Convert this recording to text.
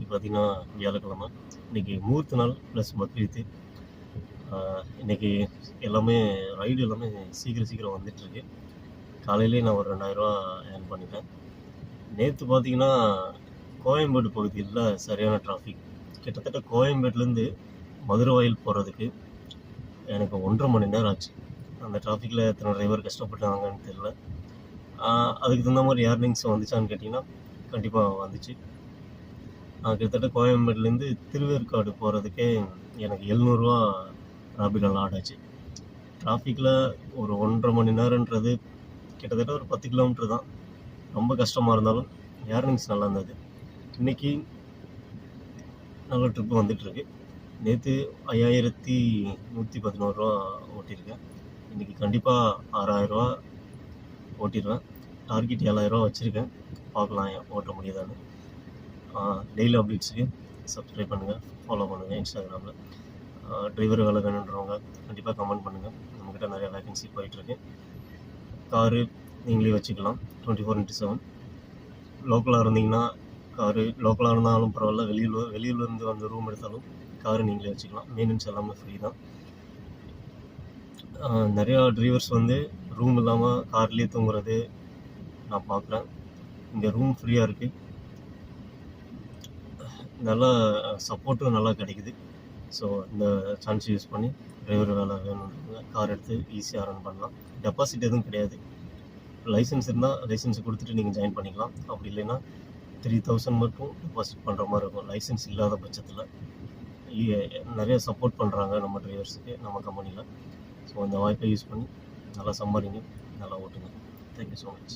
இன்றைக்கி பார்த்திங்கன்னா வியாழக்கிழமை. இன்றைக்கி முகூர்த்த நாள் ப்ளஸ் பக்ரீத்து. இன்றைக்கி எல்லாமே ரைடு எல்லாமே சீக்கிரம் வந்துட்டுருக்கு. காலையிலேயே நான் ஒரு 2000 ஏர்ன் பண்ணிட்டேன். நேற்று பார்த்திங்கன்னா கோயம்பேடு பகுதியில் சரியான டிராஃபிக். கிட்டத்தட்ட கோயம்பேட்லேருந்து மதுரை வாயில் போகிறதுக்கு எனக்கு 1.5 மணி நேரம் ஆச்சு. அந்த டிராஃபிக்கில் எத்தனை டிரைவர் கஷ்டப்பட்டாங்கன்னு தெரில. அதுக்கு தகுந்த மாதிரி ஏர்னிங்ஸ் வந்துச்சான்னு கேட்டிங்கன்னா கண்டிப்பாக வந்துச்சு. கிட்டத்தட்ட கோயம்பேடுலேருந்து திருவேற்காடு போகிறதுக்கே எனக்கு 700 ராபிடோவில் ஆடாச்சு. டிராஃபிக்கில் ஒரு 1.5 மணி நேரன்றது கிட்டத்தட்ட ஒரு 10 கிலோமீட்டர் தான். ரொம்ப கஷ்டமாக இருந்தாலும் ஏர்னிங்ஸ் நல்லா இருந்தது. இன்றைக்கி நல்ல ட்ரிப்பு வந்துட்டுருக்கு. நேற்று 5111 ஓட்டியிருக்கேன். இன்றைக்கி கண்டிப்பாக 6000 ஓட்டிடுவேன். டார்கெட் 7000 வச்சுருக்கேன். பார்க்கலாம் ஓட்ட முடியுதான்னு. டெய்லி அப்டேட்ஸுக்கு சப்ஸ்கிரைப் பண்ணுங்கள், ஃபாலோ பண்ணுங்கள். இன்ஸ்டாகிராமில் டிரைவர் வேலை வேணுன்றவங்க கண்டிப்பாக கமெண்ட் பண்ணுங்கள். நம்மக்கிட்ட நிறையா வேகன்சி போயிட்டுருக்கு. காரு நீங்களே வச்சுக்கலாம் 24/7. லோக்கலாக இருந்தீங்கன்னா காரு லோக்கலாக இருந்தாலும் பரவாயில்ல, வெளியூர்லேருந்து வந்து ரூம் எடுத்தாலும் காரு நீங்களே வச்சுக்கலாம். மெயின்டெனன்ஸ் எல்லாமே ஃப்ரீ தான். நிறையா டிரைவர்ஸ் வந்து ரூம் இல்லாமல் கார்லேயே தூங்குறது நான் பார்க்குறேன். இங்கே ரூம் ஃப்ரீயாக இருக்குது. நல்லா சப்போர்ட்டும் நல்லா கிடைக்குது. ஸோ இந்த சான்ஸ் யூஸ் பண்ணி டிரைவர் வேலை வேணுன்றவங்க கார் எடுத்து ஈஸியாக ரன் பண்ணலாம். டெபாசிட் எதுவும் கிடையாது. லைசன்ஸ் இருந்தால் லைசன்ஸ் கொடுத்துட்டு நீங்கள் ஜாயின் பண்ணிக்கலாம். அப்படி இல்லைன்னா 3000 மட்டும் டெபாசிட் பண்ணுற மாதிரி இருக்கும் லைசன்ஸ் இல்லாத பட்சத்தில். நிறைய சப்போர்ட் பண்ணுறாங்க நம்ம டிரைவர்ஸுக்கு நம்ம கம்பெனியில். ஸோ அந்த வாய்ப்பை யூஸ் பண்ணி நல்லா சம்பாதிங்க, நல்லா ஓட்டுங்க. Thank you so much.